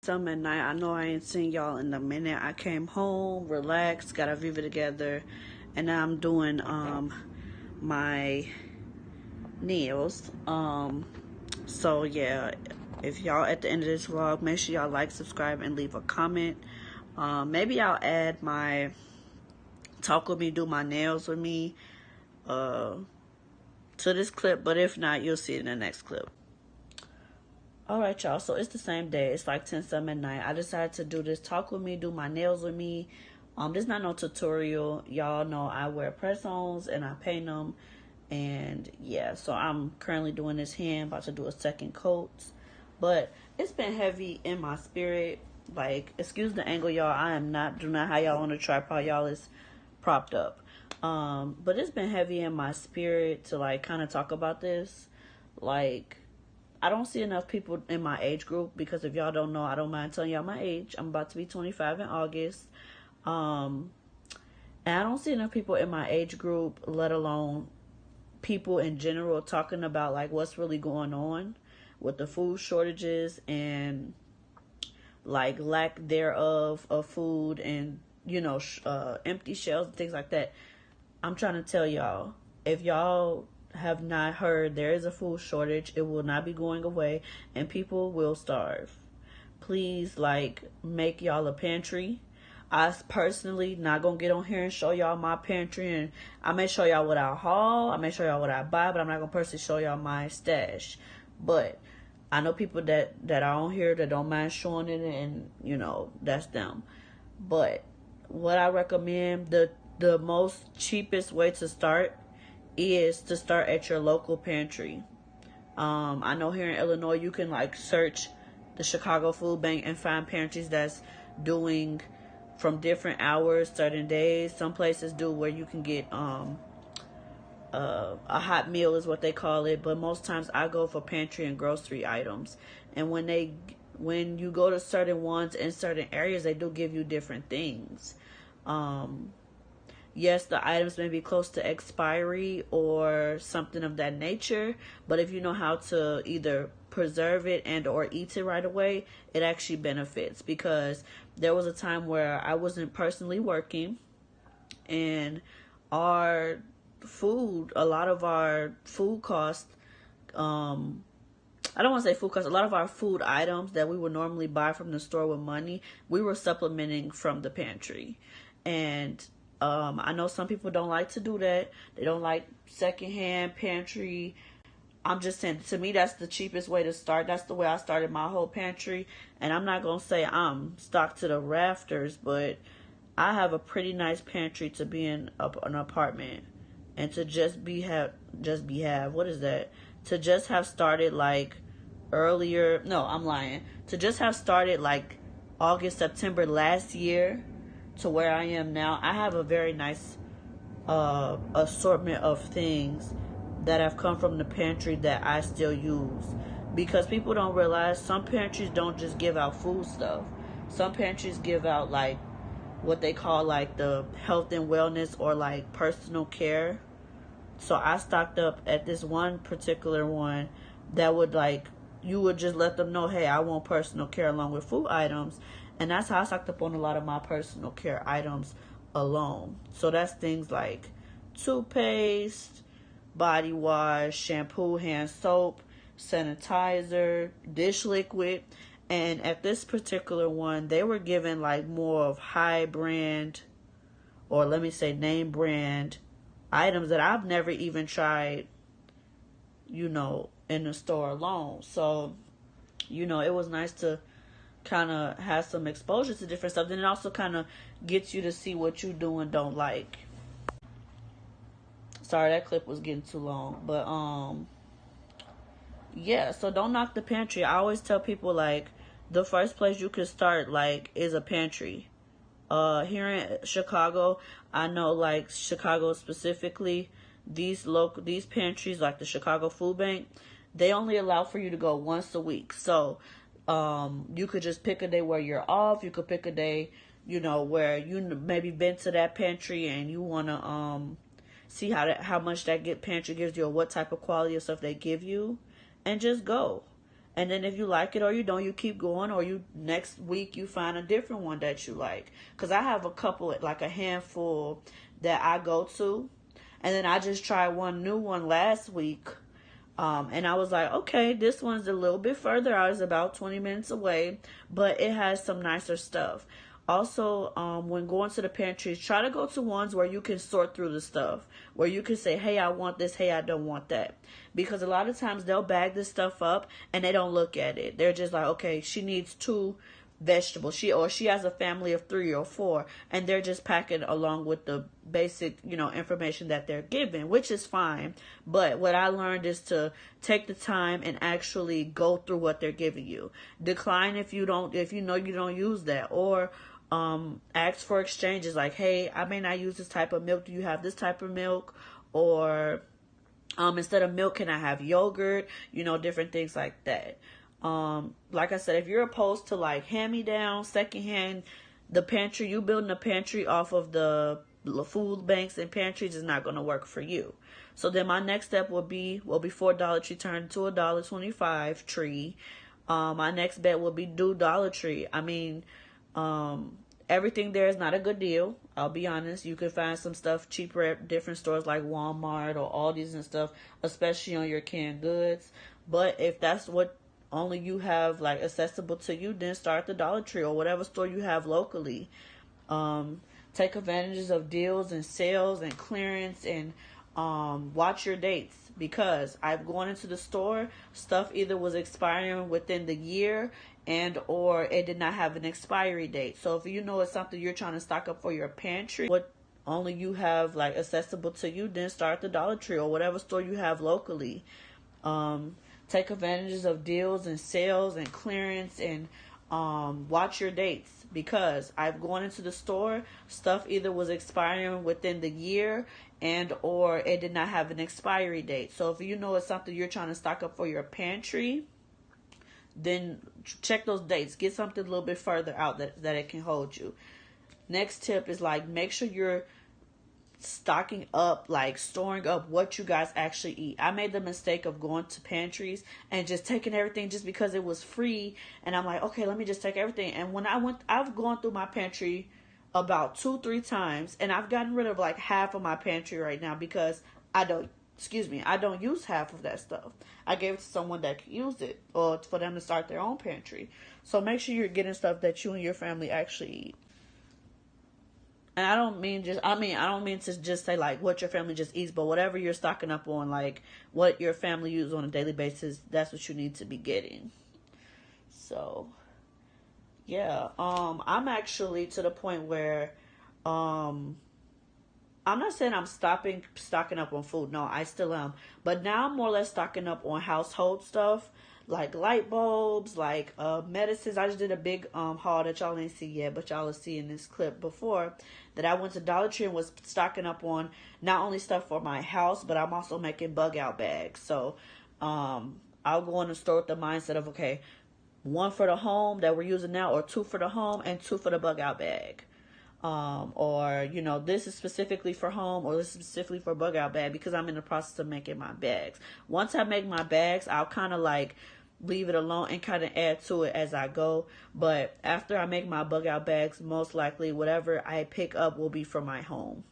Some at night. I know I ain't seen y'all in a minute. I came home, relaxed, got a Viva together, and now I'm doing my nails. So yeah, if y'all at the end of this vlog, make sure y'all like, subscribe, and leave a comment. Maybe I'll add my talk with me, do my nails with me to this clip, but if not, you'll see it in the next clip. Alright, y'all, so it's the same day. It's like 10 something at night. I decided to do this talk with me, do my nails with me. This is not no tutorial. Y'all know I wear press-ons and I paint them. And yeah, so I'm currently doing this hand, about to do a second coat. But it's been heavy in my spirit. Like, excuse the angle, y'all. I am not, do not have y'all on the tripod. Y'all is propped up. But it's been heavy in my spirit to like kind of talk about this. Like, I don't see enough people in my age group, because if y'all don't know, I don't mind telling y'all my age. I'm about to be 25 in August. And I don't see enough people in my age group, let alone people in general, talking about like what's really going on with the food shortages and like lack thereof of food and, you know, empty shelves and things like that. I'm trying to tell y'all, if y'all have not heard, there is a food shortage. It will not be going away, and people will starve. Please, like, make y'all a pantry. I personally not gonna get on here and show y'all my pantry, and I may show y'all what I haul, I may show y'all what I buy, but I'm not gonna personally show y'all my stash. But I know people that are on here that don't mind showing it, and you know, that's them. But what I recommend, the most cheapest way to start is to start at your local pantry. I know here in Illinois you can like search the Chicago Food Bank and find pantries that's doing from different hours, certain days. Some places do where you can get a hot meal is what they call it, but most times I go for pantry and grocery items. And when you go to certain ones in certain areas, they do give you different things. Yes, the items may be close to expiry or something of that nature, but if you know how to either preserve it and or eat it right away, it actually benefits. Because there was a time where I wasn't personally working, and our food, a lot of our food costs, I don't want to say food costs, a lot of our food items that we would normally buy from the store with money, we were supplementing from the pantry. And I know some people don't like to do that. They don't like secondhand pantry. I'm just saying, to me, that's the cheapest way to start. That's the way I started my whole pantry. And I'm not going to say I'm stocked to the rafters, but I have a pretty nice pantry to be in an apartment. And to just have, what is that? To just have started like earlier, no, I'm lying. To just have started like August, September last year, to where I am now, I have a very nice assortment of things that have come from the pantry that I still use. Because people don't realize some pantries don't just give out food stuff. Some pantries give out like what they call like the health and wellness or like personal care. So I stocked up at this one particular one that would like, you would just let them know, hey, I want personal care along with food items. And that's how I stocked up on a lot of my personal care items alone. So that's things like toothpaste, body wash, shampoo, hand soap, sanitizer, dish liquid. And at this particular one, they were given like more of high brand, or let me say name brand items that I've never even tried, you know, in the store alone. So, you know, it was nice to kind of have some exposure to different stuff. Then it also kind of gets you to see what you do and don't like. Sorry, that clip was getting too long. But yeah, so don't knock the pantry. I always tell people like the first place you could start like is a pantry. Here in Chicago, I know like Chicago specifically, these pantries like the Chicago Food Bank, they only allow for you to go once a week. So you could just pick a day where you're off. You could pick a day, you know, where you maybe been to that pantry and you want to see how much that pantry gives you, or what type of quality of stuff they give you, and just go. And then if you like it or you don't, you keep going, or you next week you find a different one that you like. Because I have a couple, like a handful that I go to. And then I just tried one new one last week. And I was like, okay, this one's a little bit further out. It's about 20 minutes away, but it has some nicer stuff. Also, when going to the pantries, try to go to ones where you can sort through the stuff, where you can say, hey, I want this, hey, I don't want that. Because a lot of times they'll bag this stuff up and they don't look at it. They're just like, okay, she needs 2 vegetables. She has a family of 3 or 4, and they're just packing along with the basic, information that they're given, which is fine. But what I learned is to take the time and actually go through what they're giving you. Decline if you know you don't use that, or ask for exchanges like, hey, I may not use this type of milk. Do you have this type of milk? Or instead of milk, can I have yogurt? Different things like that. Like I said, if you're opposed to like hand-me-down, secondhand, the pantry, you building a pantry off of the food banks and pantries is not going to work for you. So then my next step before Dollar Tree turned to a $1.25 tree. My next bet will be do Dollar Tree. I mean, everything there is not a good deal. I'll be honest. You can find some stuff cheaper at different stores like Walmart or Aldi's and stuff, especially on your canned goods. But if that's what only you have like accessible to you, then start the Dollar Tree or whatever store you have locally. Take advantages of deals and sales and clearance, and watch your dates, because I've gone into the store, stuff either was expiring within the year and or it did not have an expiry date. So if it's something you're trying to stock up for your pantry, what only you have like accessible to you, then start the Dollar Tree or whatever store you have locally. Take advantages of deals and sales and clearance, and watch your dates, because I've gone into the store, stuff either was expiring within the year and or it did not have an expiry date. So if it's something you're trying to stock up for your pantry, then check those dates. Get something a little bit further out that it can hold you. Next tip is like, make sure you're stocking up, like storing up what you guys actually eat. I made the mistake of going to pantries and just taking everything just because it was free, and I'm like, okay, let me just take everything. And when I've gone through my pantry about 2-3 times, and I've gotten rid of like half of my pantry right now, because I don't use half of that stuff. I gave it to someone that could use it, or for them to start their own pantry. So make sure you're getting stuff that you and your family actually eat. And I don't mean to just say like what your family just eats, but whatever you're stocking up on, like what your family uses on a daily basis, that's what you need to be getting. So, yeah, I'm actually to the point where, I'm not saying I'm stocking up on food. No, I still am. But now I'm more or less stocking up on household stuff, like light bulbs, like medicines. I just did a big haul that y'all ain't see yet, but y'all will see in this clip before, that I went to Dollar Tree and was stocking up on not only stuff for my house, but I'm also making bug out bags. So I'll go in the store with the mindset of, okay, 1 for the home that we're using now, or 2 for the home and 2 for the bug out bag. Or this is specifically for home, or this is specifically for bug out bag, because I'm in the process of making my bags. Once I make my bags, I'll kind of like leave it alone and kind of add to it as I go. But after I make my bug out bags, most likely whatever I pick up will be for my home,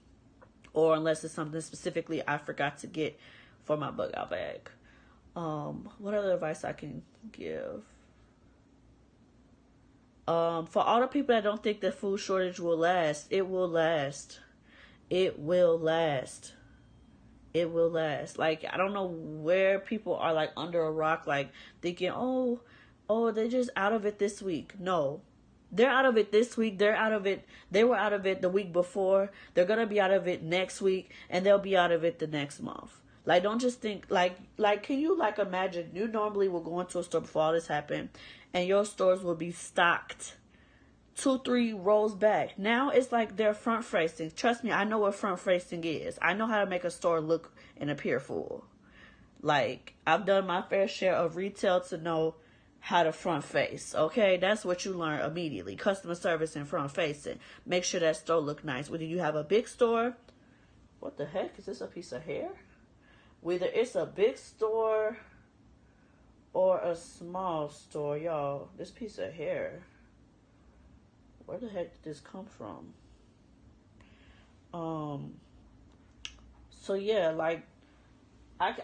or unless it's something specifically I forgot to get for my bug out bag. What other advice I can give? For all the people that don't think the food shortage will last, it will last. It will last. It will last. Like, I don't know where people are like under a rock, like thinking, oh, they're just out of it this week. No, they're out of it this week. They're out of it. They were out of it the week before. They're going to be out of it next week, and they'll be out of it the next month. Like, don't just think like, can you like imagine you normally will go into a store before all this happened, and your stores will be stocked 2-3 rows back. Now it's like they're front facing. Trust me, I know what front facing is. I know how to make a store look and appear full. Like, I've done my fair share of retail to know how to front face. Okay, that's what you learn immediately. Customer service and front facing. Make sure that store look nice. Whether you have a big store, what the heck is this? A piece of hair? Whether it's a big store or a small store, y'all. This piece of hair, where the heck did this come from? So yeah, like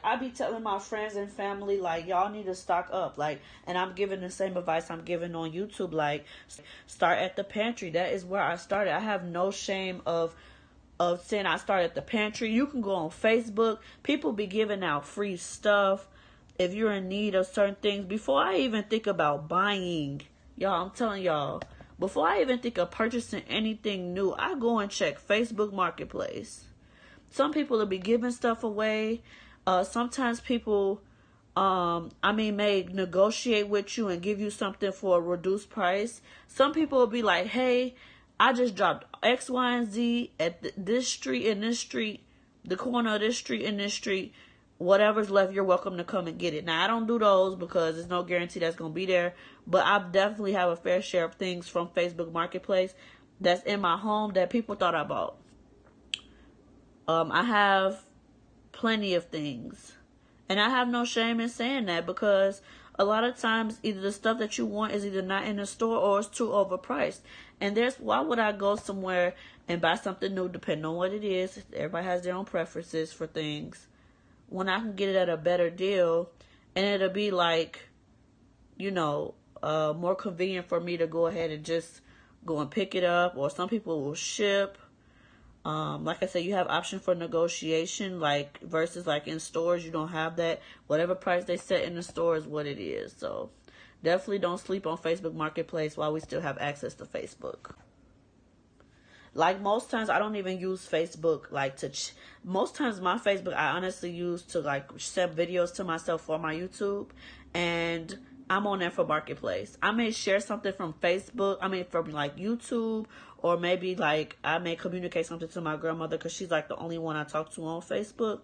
I be telling my friends and family, like, y'all need to stock up, like, and I'm giving the same advice I'm giving on YouTube, like, start at the pantry. That is where I started. I have no shame of saying I started at the pantry. You can go on Facebook. People be giving out free stuff if you're in need of certain things. Before I even think about buying, y'all, I'm telling y'all, before I even think of purchasing anything new, I go and check Facebook Marketplace. Some people will be giving stuff away. Sometimes people, may negotiate with you and give you something for a reduced price. Some people will be like, hey, I just dropped X, Y, and Z at this street and this street, the corner of this street and this street. Whatever's left, you're welcome to come and get it. Now, I don't do those because there's no guarantee that's going to be there. But I definitely have a fair share of things from Facebook Marketplace that's in my home that people thought I bought. I have plenty of things. And I have no shame in saying that, because a lot of times either the stuff that you want is either not in the store or it's too overpriced. And why would I go somewhere and buy something new, depending on what it is? Everybody has their own preferences for things. When I can get it at a better deal, and it'll be like, more convenient for me to go ahead and just go and pick it up, or some people will ship. Like I said, you have option for negotiation, like versus like in stores, you don't have that. Whatever price they set in the store is what it is. So definitely don't sleep on Facebook Marketplace while we still have access to Facebook. Like most times, I don't even use Facebook most times my Facebook I honestly use to like send videos to myself for my YouTube, and I'm on there for Marketplace. I may share something from Facebook, from like YouTube, or maybe like I may communicate something to my grandmother because she's like the only one I talk to on Facebook.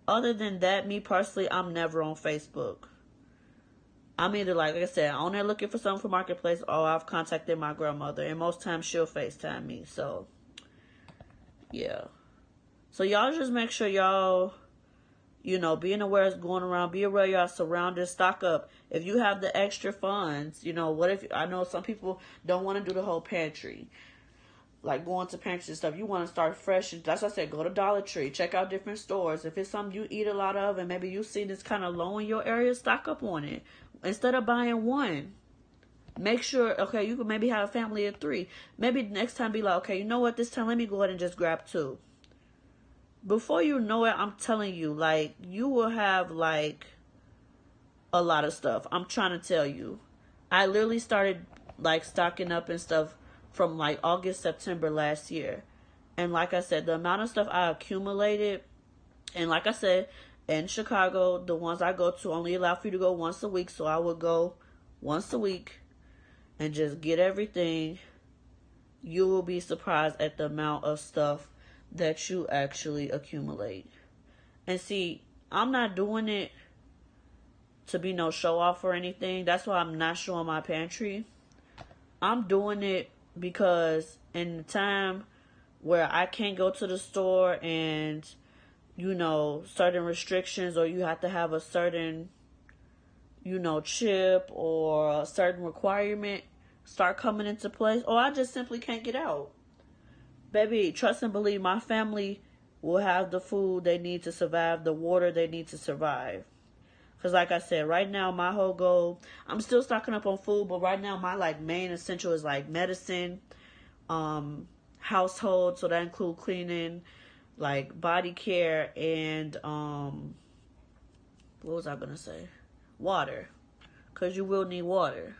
Other than that, me personally, I'm never on Facebook. I'm either, like I said, on there looking for something for Marketplace, or I've contacted my grandmother, and most times she'll FaceTime me. So, yeah. So y'all just make sure y'all, being aware is going around, be aware y'all surrounded, stock up. If you have the extra funds, what if, I know some people don't want to do the whole pantry, like going to pantry and stuff. You want to start fresh, and that's what I said, go to Dollar Tree, check out different stores. If it's something you eat a lot of and maybe you see this kind of low in your area, stock up on it. Instead of buying one, make sure, okay, you can maybe have a family of 3. Maybe next time be like, okay, you know what, this time let me go ahead and just grab 2. Before you know it, I'm telling you, like, you will have, like, a lot of stuff. I'm trying to tell you. I literally started, like, stocking up and stuff from, like, August, September last year. And like I said, the amount of stuff I accumulated, and like I said, in Chicago, the ones I go to only allow for you to go once a week. So I would go once a week and just get everything. You will be surprised at the amount of stuff that you actually accumulate. And see, I'm not doing it to be no show off or anything. That's why I'm not showing my pantry. I'm doing it because in the time where I can't go to the store and certain restrictions, or you have to have a certain chip or a certain requirement start coming into place, or I just simply can't get out. Baby, trust and believe, my family will have the food they need to survive, the water they need to survive. Because like I said, right now my whole goal, I'm still stocking up on food, but right now my like main essential is like medicine, household, so that include cleaning, like body care, and what was I gonna say? Water. Because you will need water.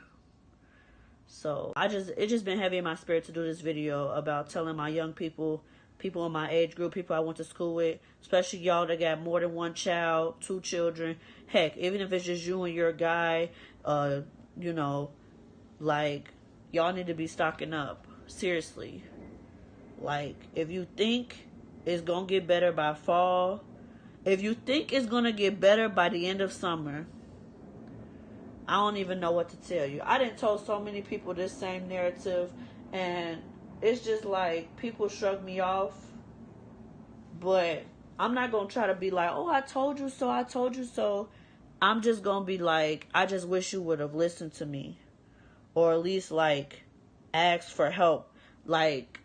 So it just been heavy in my spirit to do this video about telling my young people in my age group, people I went to school with, especially y'all that got more than 1 child, 2 children. Heck, even if it's just you and your guy, like, y'all need to be stocking up. Seriously. Like, if you think it's gonna get better by fall, if you think it's gonna get better by the end of summer, I don't even know what to tell you. I done told so many people this same narrative, and it's just like people shrug me off. But I'm not going to try to be like, oh, I told you so, I told you so. I'm just gonna be like, I just wish you would have listened to me, or at least like asked for help. Like,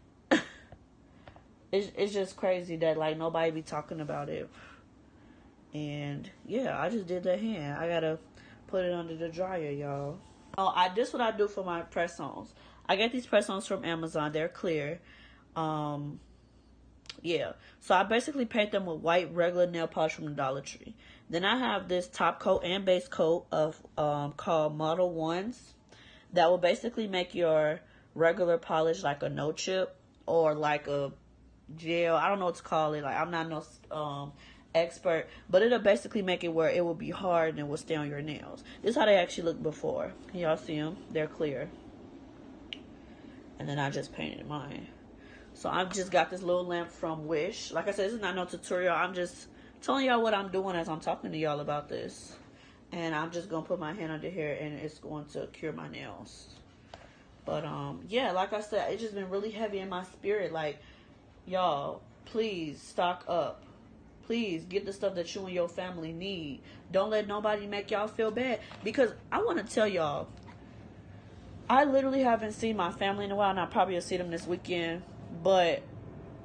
it's just crazy that like nobody be talking about it. And yeah, I just did that hand. I gotta put it under the dryer, y'all. Oh, I this what I do for my press-ons. I get these press-ons from Amazon. They're clear. Um, yeah. So I basically paint them with white regular nail polish from the Dollar Tree. Then I have this top coat and base coat of called Model Ones that will basically make your regular polish like a no chip or like a gel. I don't know what to call it. Like, I'm not no expert, but it'll basically make it where it will be hard and will stay on your nails. This is how they actually look before. Can y'all see them? They're clear. And then I just painted mine. So I've just got this little lamp from Wish. Like I said, this is not no tutorial. I'm just telling y'all what I'm doing as I'm talking to y'all about this. And I'm just gonna put my hand under here and it's going to cure my nails. But yeah, like I said, it's just been really heavy in my spirit. Like, y'all, please stock up. Please get the stuff that you and your family need. Don't let nobody make y'all feel bad. Because I want to tell y'all, I literally haven't seen my family in a while, and I probably will see them this weekend. But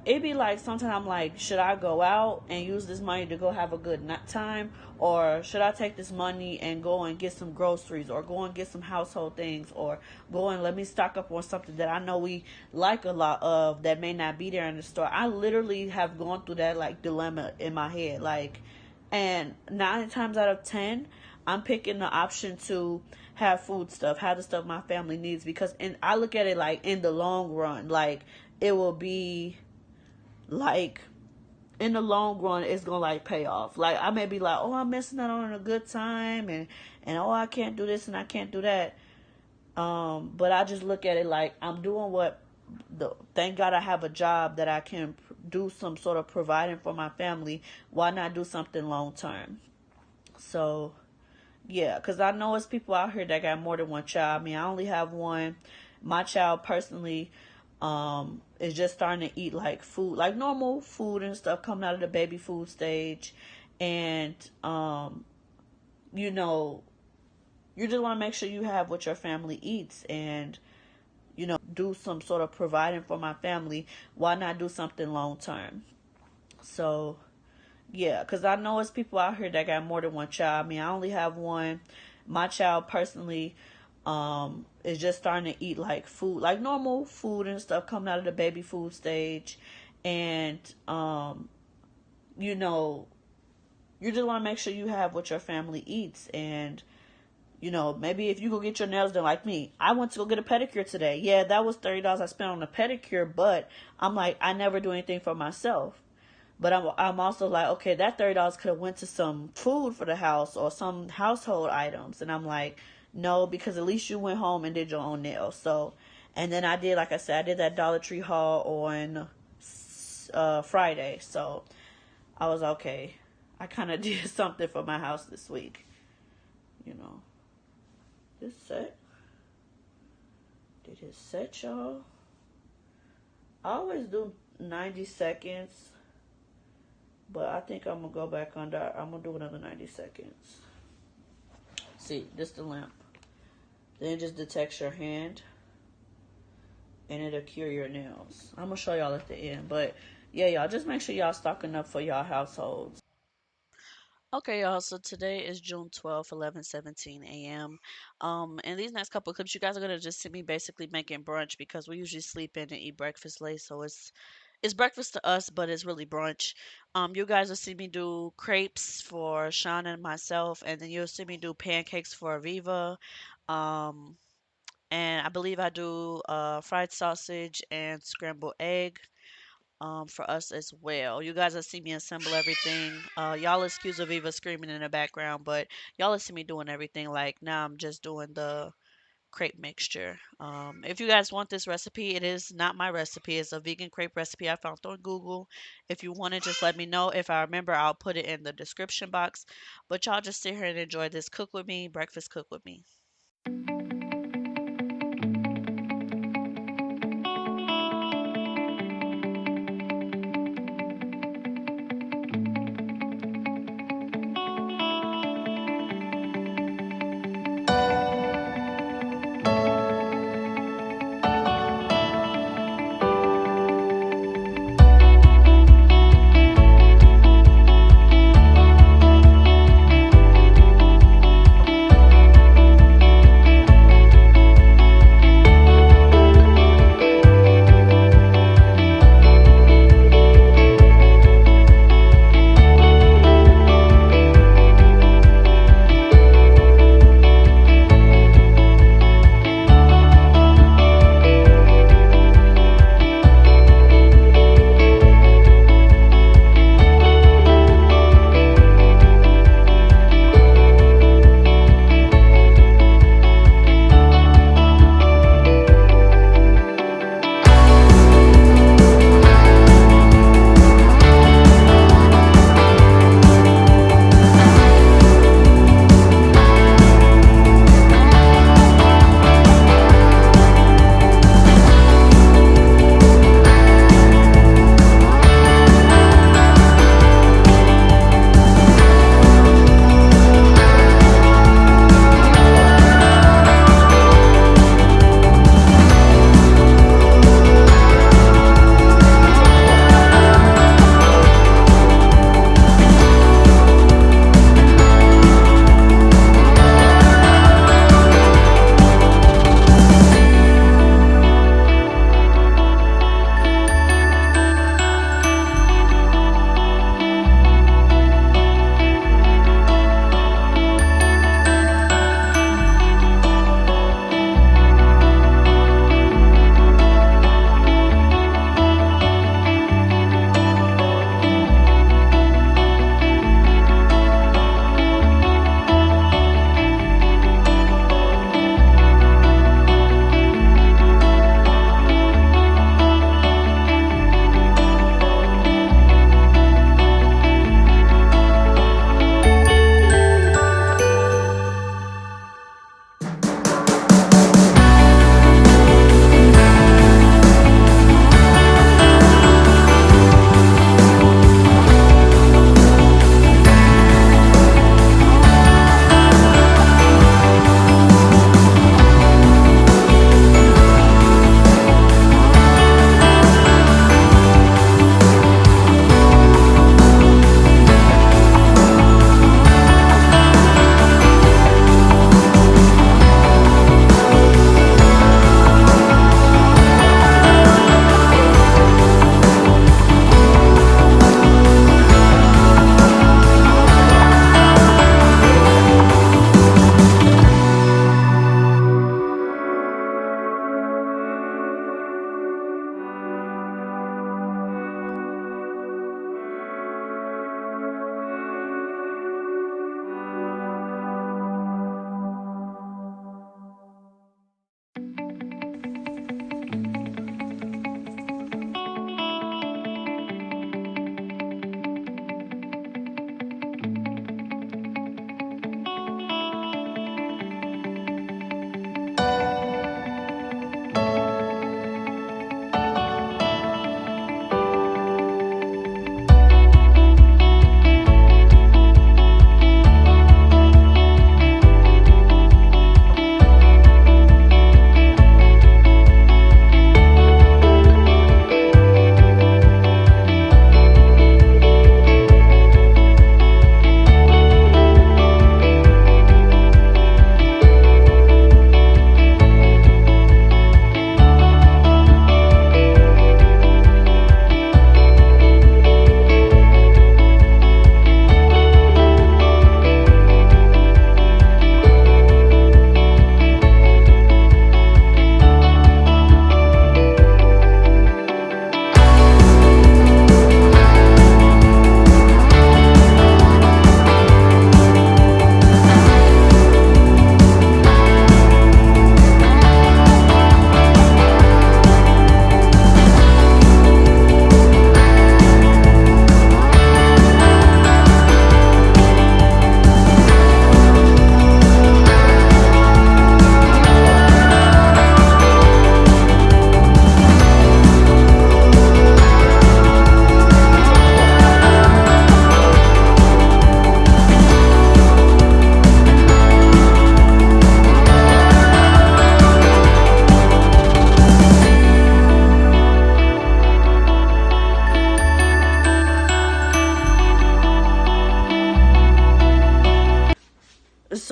it be like sometimes I'm like, should I go out and use this money to go have a good time, or should I take this money and go and get some groceries, or go and get some household things, or go and let me stock up on something that I know we like a lot of that may not be there in the store. I literally have gone through that like dilemma in my head, like, and 9 times out of 10 I'm picking the option to have food stuff, have the stuff my family needs, because I look at it like in the long run, like it will be like in the long run it's gonna like pay off. Like, I may be like, oh, I'm missing out on a good time, and oh, I can't do this and I can't do that, but I just look at it like I'm doing what thank God I have a job that I can do some sort of providing for my family. Why not do something long term? So yeah, because I know it's people out here that got more than one child. I mean, I only have one. My child personally is just starting to eat like food, like normal food and stuff, coming out of the baby food stage. And you know, you just want to make sure you have what your family eats, and do some sort of providing for my family. Why not do something long term? So yeah, because I know it's people out here that got more than one child. I mean, I only have one. My child personally is just starting to eat like food, like normal food and stuff, coming out of the baby food stage. And you know, you just want to make sure you have what your family eats. And maybe if you go get your nails done like me, I went to go get a pedicure today. Yeah, that was $30 I spent on a pedicure, but I'm like, I never do anything for myself. But I'm also like, okay, that $30 could have went to some food for the house or some household items. And I'm like, no, because at least you went home and did your own nails. So, and then I did, like I said, I did that Dollar Tree haul on Friday. So I was okay. I kind of did something for my house this week. This set. Did it set, y'all? I always do 90 seconds. But I think I'm going to go back under. I'm going to do another 90 seconds. See, this the lamp. Then it just detects your hand. And it'll cure your nails. I'm going to show y'all at the end. But yeah, y'all, just make sure y'all stocking up for y'all households. Okay, y'all, so today is June 12th, 11:17 a.m. In these next couple of clips, you guys are going to just see me basically making brunch, because we usually sleep in and eat breakfast late, so it's breakfast to us, but it's really brunch. You guys will see me do crepes for Shauna and myself, and then you'll see me do pancakes for Aviva. Um, and I believe I do fried sausage and scrambled egg for us as well. You guys will see me assemble everything. Y'all excuse Aviva screaming in the background, but y'all will see me doing everything. Like now, I'm just doing the crepe mixture. If you guys want this recipe, it is not my recipe. It's a vegan crepe recipe I found on Google. If you want it, just let me know. If I remember, I'll put it in the description box. But y'all just sit here and enjoy this. Cook with me, breakfast cook with me.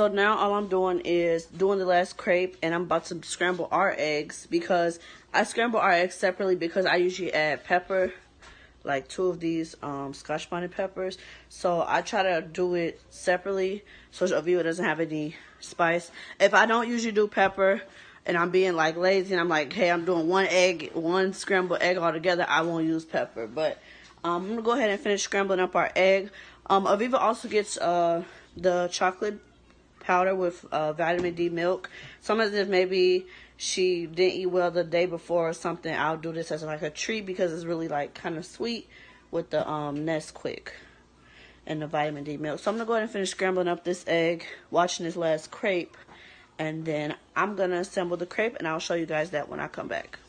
So now all I'm doing is doing the last crepe, and I'm about to scramble our eggs, because I scramble our eggs separately because I usually add pepper, like 2 of these scotch bonnet peppers. So I try to do it separately so Aviva doesn't have any spice. If I don't usually do pepper and I'm being like lazy and I'm like, hey, I'm doing one scrambled egg all together, I won't use pepper. But I'm gonna go ahead and finish scrambling up our egg. Aviva also gets the chocolate powder with vitamin D milk. Sometimes if maybe she didn't eat well the day before or something, I'll do this as like a treat because it's really like kind of sweet with the Nesquik and the vitamin D milk. So I'm gonna go ahead and finish scrambling up this egg, watching this last crepe, and then I'm gonna assemble the crepe, and I'll show you guys that when I come back.